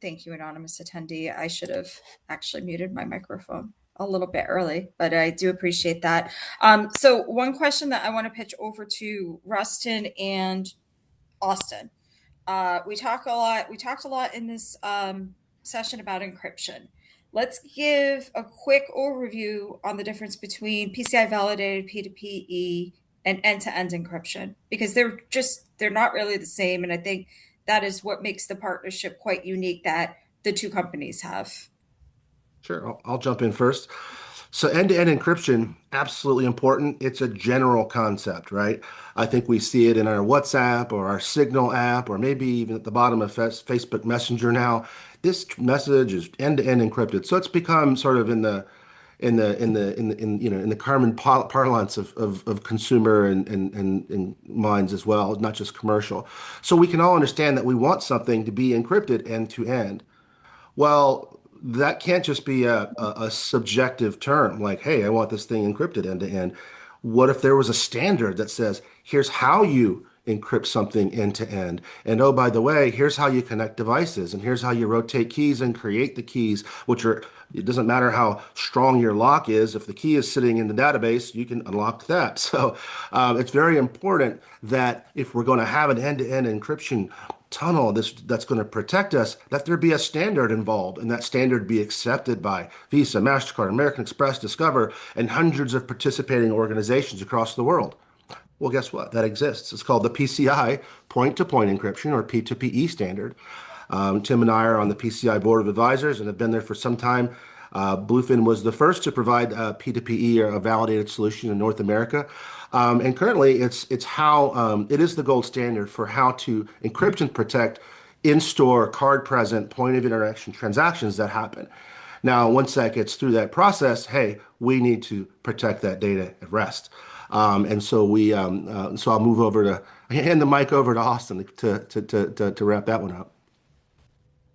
thank you, anonymous attendee. I should have actually muted my microphone a little bit early, but I do appreciate that. So one question that I want to pitch over to Rustin and Austin. We talked a lot in this session about encryption. Let's give a quick overview on the difference between PCI validated P2PE and end-to-end encryption, because they're not really the same. And I think that is what makes the partnership quite unique that the two companies have. Sure, I'll jump in first. So end-to-end encryption, absolutely important. It's a general concept, right? I think we see it in our WhatsApp or our Signal app, or maybe even at the bottom of Facebook Messenger now. This message is end-to-end encrypted. So it's become sort of in the common parlance of consumer and minds as well, not just commercial. So we can all understand that we want something to be encrypted end to end. Well, that can't just be a subjective term like, hey, I want this thing encrypted end to end. What if there was a standard that says, here's how you encrypt something end to end? And oh, by the way, here's how you connect devices, and here's how you rotate keys and create the keys, which are, it doesn't matter how strong your lock is. If the key is sitting in the database, you can unlock that. So it's very important that if we're going to have an end-to-end encryption tunnel that's going to protect us, that there be a standard involved, and that standard be accepted by Visa, MasterCard, American Express, Discover, and hundreds of participating organizations across the world. Well, guess what? That exists. It's called the PCI, point-to-point encryption, or P2PE standard. Tim and I are on the PCI board of advisors and have been there for some time. Bluefin was the first to provide P2PE, or a validated solution in North America. And currently, it's how it is the gold standard for how to encrypt and protect in-store, card-present, point of interaction transactions that happen. Now, once that gets through that process, hey, we need to protect that data at rest. And so so I'll move over to hand the mic over to Austin to wrap that one up.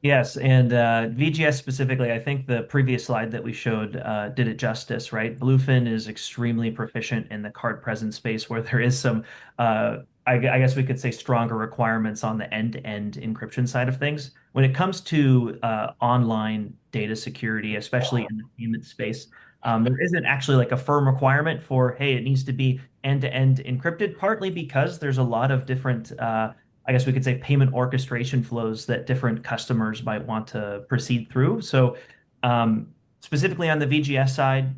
Yes, and VGS specifically, I think the previous slide that we showed did it justice, right? Bluefin is extremely proficient in the card present space, where there is some, I guess we could say, stronger requirements on the end-to-end encryption side of things. When it comes to online data security, especially in the payment space, there isn't actually like a firm requirement for, hey, it needs to be end-to-end encrypted, partly because there's a lot of different I guess we could say payment orchestration flows that different customers might want to proceed through. So specifically on the VGS side,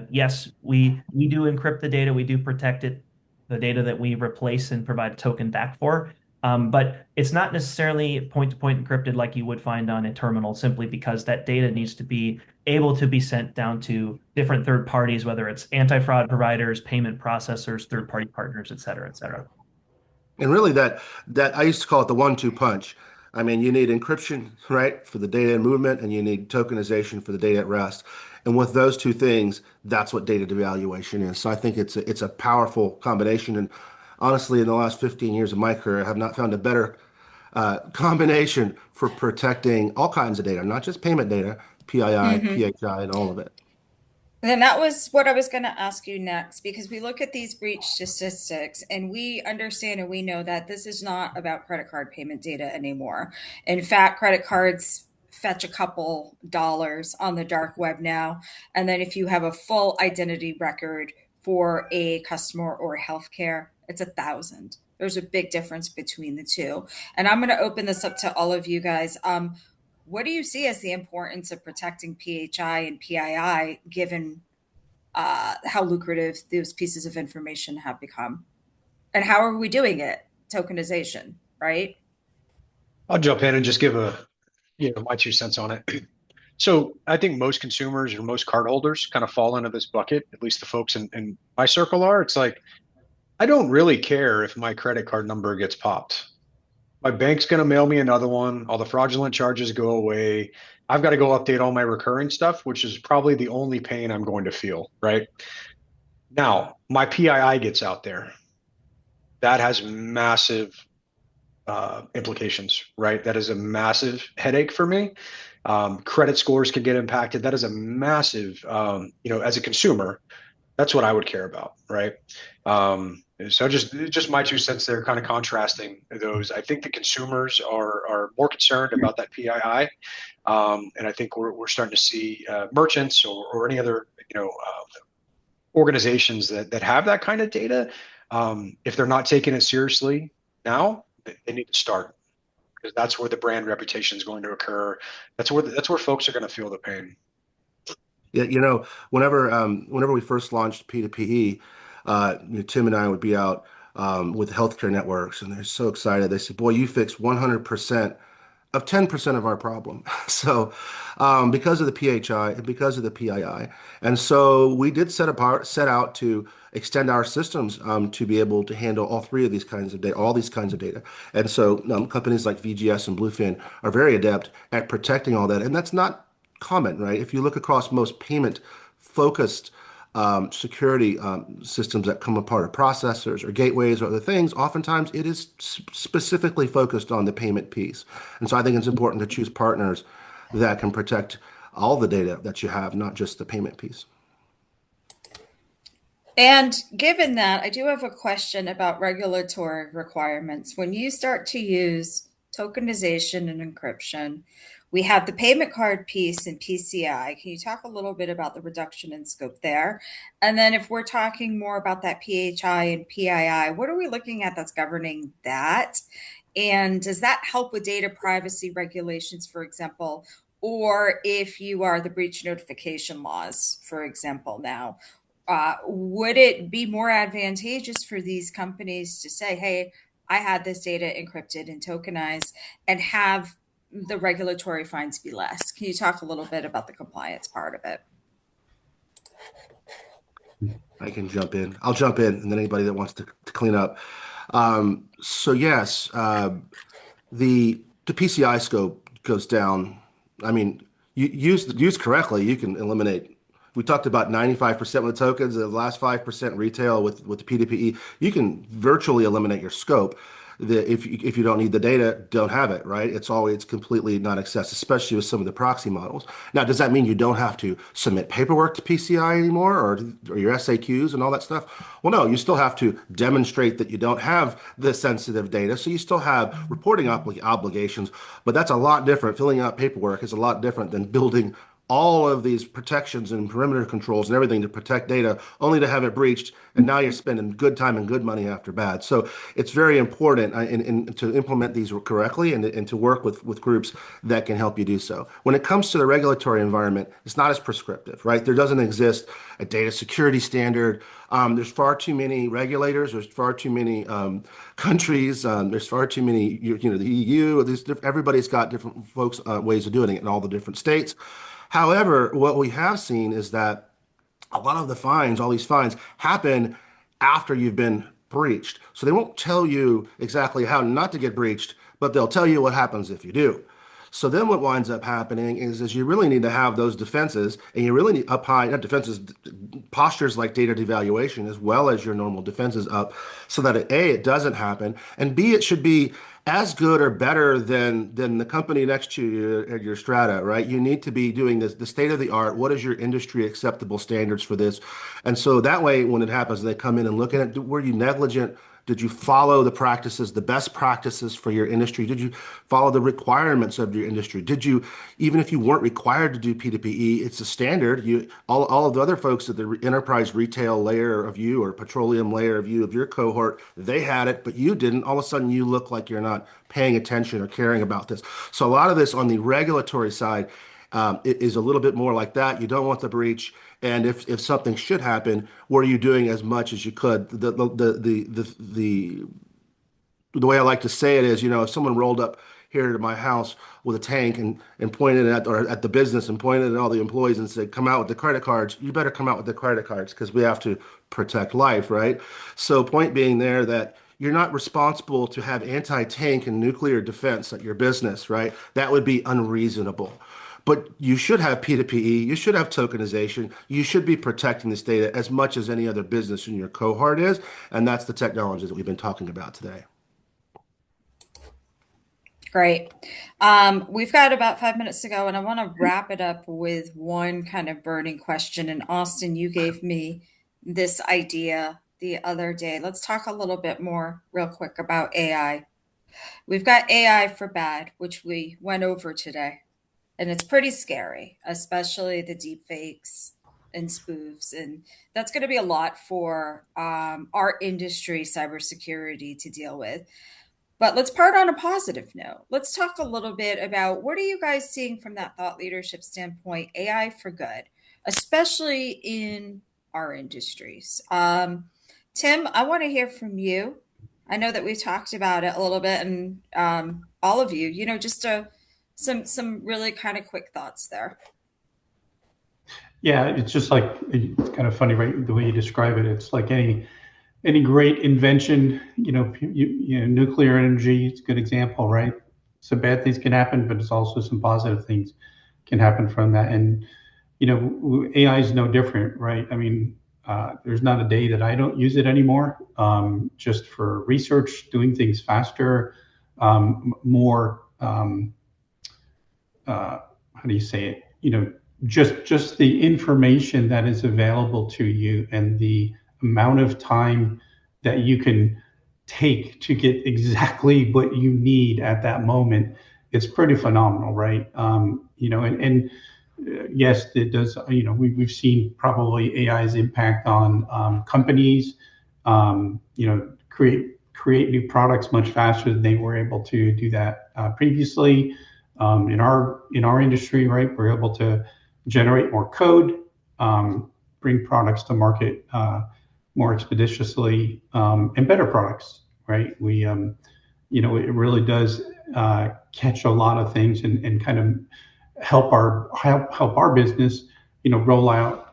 yes, we do encrypt the data, we do protect it, the data that we replace and provide a token back for. But it's not necessarily point-to-point encrypted like you would find on a terminal, simply because that data needs to be able to be sent down to different third parties, whether it's anti-fraud providers, payment processors, third-party partners, et cetera, et cetera. And really that I used to call it the 1-2 punch. I mean, you need encryption, right, for the data in movement, and you need tokenization for the data at rest. And with those two things, that's what data devaluation is. So I think it's a powerful combination. And honestly, in the last 15 years of my career, I have not found a better combination for protecting all kinds of data, not just payment data, PII, Mm-hmm. PHI, and all of it. And that was what I was going to ask you next, because we look at these breach statistics and we understand and we know that this is not about credit card payment data anymore. In fact, credit cards fetch a couple dollars on the dark web now. And then if you have a full identity record for a customer or healthcare, it's 1,000. There's a big difference between the two. And I'm going to open this up to all of you guys. What do you see as the importance of protecting PHI and PII given how lucrative those pieces of information have become? And how are we doing it? Tokenization, right? I'll jump in and just give my 2 cents on it. So I think most consumers or most cardholders kind of fall into this bucket, at least the folks in my circle are. It's like, I don't really care if my credit card number gets popped. My bank's going to mail me another one. All the fraudulent charges go away. I've got to go update all my recurring stuff, which is probably the only pain I'm going to feel, right? Now, my PII gets out there. That has massive implications, right? That is a massive headache for me. Credit scores can get impacted. That is a massive, as a consumer, that's what I would care about, right? So just my 2 cents there, kind of contrasting those. I think the consumers are more concerned about that PII, and I think we're starting to see merchants or any other organizations that have that kind of data. If they're not taking it seriously now, they need to start, because that's where the brand reputation is going to occur. That's where folks are going to feel the pain. Yeah, whenever we first launched P2PE, Tim and I would be out with healthcare networks, and they're so excited. They said, "Boy, you fixed 100% of 10% of our problem." So, because of the PHI and because of the PII, and so we did set out to extend our systems to be able to handle all three of these kinds of data, all these kinds of data. And so, companies like VGS and Bluefin are very adept at protecting all that, and that's not common, right? If you look across most payment focused security systems that come apart of processors or gateways or other things, oftentimes it is specifically focused on the payment piece. And so I think it's important to choose partners that can protect all the data that you have, not just the payment piece. And given that, I do have a question about regulatory requirements. When you start to use tokenization and encryption, we have the payment card piece in PCI. Can you talk a little bit about the reduction in scope there? And then if we're talking more about that PHI and PII, what are we looking at that's governing that? And does that help with data privacy regulations, for example? Or if you are the breach notification laws, for example, now, would it be more advantageous for these companies to say, hey, I had this data encrypted and tokenized, and have the regulatory fines be less? Can you talk a little bit about the compliance part of it? I can jump in. I'll jump in, and then anybody that wants to clean up. So yes, the PCI scope goes down. I mean, used correctly, you can eliminate. We talked about 95% with the tokens, the last 5% retail with the P2PE. You can virtually eliminate your scope. If you don't need the data, don't have it, right? It's completely not accessed, especially with some of the proxy models. Now, does that mean you don't have to submit paperwork to PCI anymore, or your SAQs and all that stuff? Well, no, you still have to demonstrate that you don't have the sensitive data. So you still have reporting obligations, but that's a lot different. Filling out paperwork is a lot different than building all of these protections and perimeter controls and everything to protect data, only to have it breached, and now you're spending good time and good money after bad. So it's very important to implement these correctly, and to work with groups that can help you do so. When it comes to the regulatory environment, it's not as prescriptive, right? There doesn't exist a data security standard. There's far too many regulators. There's far too many countries. There's far too many, the EU. Everybody's got different ways of doing it in all the different states. However, what we have seen is that a lot of the fines, all these fines, happen after you've been breached. So they won't tell you exactly how not to get breached, but they'll tell you what happens if you do. So then what winds up happening is you really need to have those defenses, and you really need up high, not defenses, postures like data devaluation, as well as your normal defenses up, so that it doesn't happen, and B, it should be as good or better than the company next to you at your strata, right? You need to be doing this, the state of the art. What is your industry acceptable standards for this? And so that way, when it happens, they come in and look at it. Were you negligent? Did you follow the practices, the best practices for your industry? Did you follow the requirements of your industry? Did you, even if you weren't required to do P2PE, it's a standard. All of the other folks at the enterprise retail layer of you, or petroleum layer of you, of your cohort, they had it, but you didn't. All of a sudden, you look like you're not paying attention or caring about this. So a lot of this on the regulatory side, it is a little bit more like that. You don't want the breach. And if something should happen, were you doing as much as you could? The way I like to say it is, if someone rolled up here to my house with a tank and pointed at the business and pointed at all the employees and said, "Come out with the credit cards," you better come out with the credit cards, because we have to protect life, right? So point being there that you're not responsible to have anti-tank and nuclear defense at your business, right? That would be unreasonable. But you should have P2PE, you should have tokenization, you should be protecting this data as much as any other business in your cohort is, and that's the technology that we've been talking about today. Great. We've got about 5 minutes to go, and I want to wrap it up with one kind of burning question. And Austin, you gave me this idea the other day. Let's talk a little bit more, real quick, about AI. We've got AI for bad, which we went over today, and it's pretty scary, especially the deep fakes and spoofs. And that's going to be a lot for our industry, cybersecurity, to deal with. But let's part on a positive note. Let's talk a little bit about what are you guys seeing from that thought leadership standpoint, AI for good, especially in our industries. Tim, I want to hear from you. I know that we've talked about it a little bit, and all of you, just some really kind of quick thoughts there. Yeah, it's just like, it's kind of funny, right? The way you describe it, it's like any great invention, nuclear energy is a good example, right? Some bad things can happen, but it's also some positive things can happen from that. And, AI is no different, right? I mean, there's not a day that I don't use it anymore, just for research, doing things faster, more, how do you say it? Just the information that is available to you and the amount of time that you can take to get exactly what you need at that moment, it's pretty phenomenal, right? And yes, it does. We've seen probably AI's impact on companies, create new products much faster than they were able to do that previously. In our industry, right, we're able to generate more code, bring products to market more expeditiously, and better products, right? It really does catch a lot of things and kind of help our business, roll out,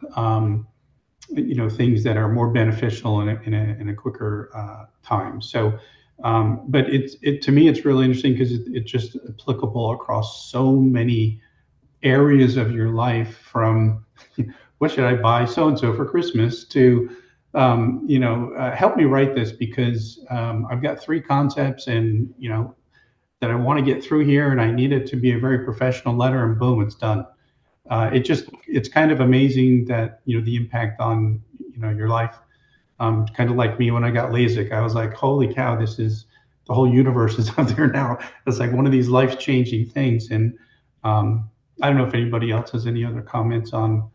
things that are more beneficial in a quicker time. So, but to me, it's really interesting because it's just applicable across so many areas of your life, from what should I buy so and so for Christmas to help me write this because I've got three concepts and that I want to get through here, and I need it to be a very professional letter, and boom, it's done. It's kind of amazing that the impact on your life. Kind of like me when I got LASIK, I was like, holy cow, this is the whole universe is out there now. It's like one of these life-changing things. And I don't know if anybody else has any other comments on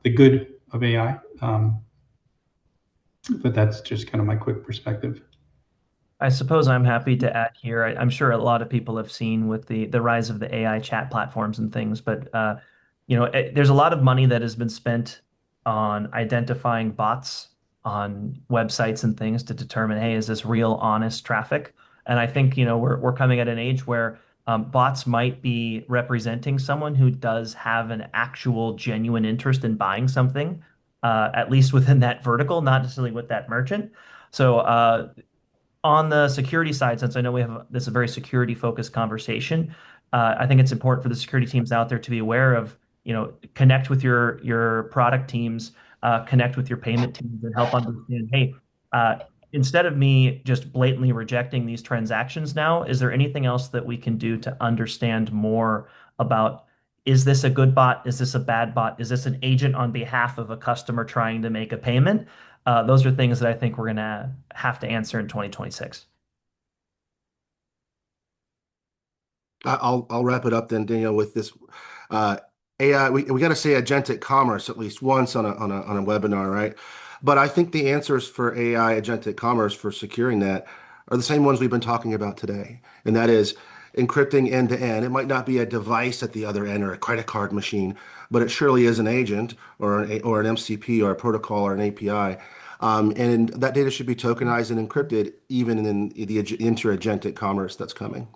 the good of AI, but that's just kind of my quick perspective. I suppose I'm happy to add here. I'm sure a lot of people have seen with the rise of the AI chat platforms and things, but there's a lot of money that has been spent on identifying bots on websites and things to determine, hey, is this real, honest traffic? And I think we're coming at an age where bots might be representing someone who does have an actual genuine interest in buying something, at least within that vertical, not necessarily with that merchant. So on the security side, since I know we have this is a very security focused conversation, I think it's important for the security teams out there to be aware of, connect with your product teams, connect with your payment teams, and help understand, hey, instead of me just blatantly rejecting these transactions now, is there anything else that we can do to understand more about, is this a good bot? Is this a bad bot? Is this an agent on behalf of a customer trying to make a payment? Those are things that I think we're going to have to answer in 2026. I'll wrap it up then, Daniel, with this AI. We got to say agentic commerce at least once on a webinar, right? But I think the answers for AI agentic commerce for securing that are the same ones we've been talking about today, and that is encrypting end to end. It might not be a device at the other end or a credit card machine, but it surely is an agent or an MCP or a protocol or an API. And that data should be tokenized and encrypted, even in the inter-agentic commerce that's coming.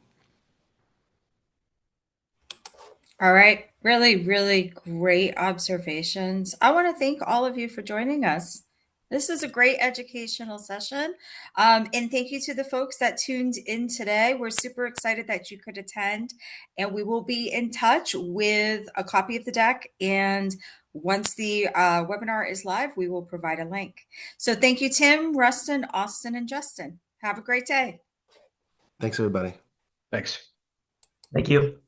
All right. Really, really great observations. I want to thank all of you for joining us. This was a great educational session. And thank you to the folks that tuned in today. We're super excited that you could attend, and we will be in touch with a copy of the deck. And once the webinar is live, we will provide a link. So thank you, Tim, Rustin, Austin, and Justin. Have a great day. Thanks, everybody. Thanks. Thank you.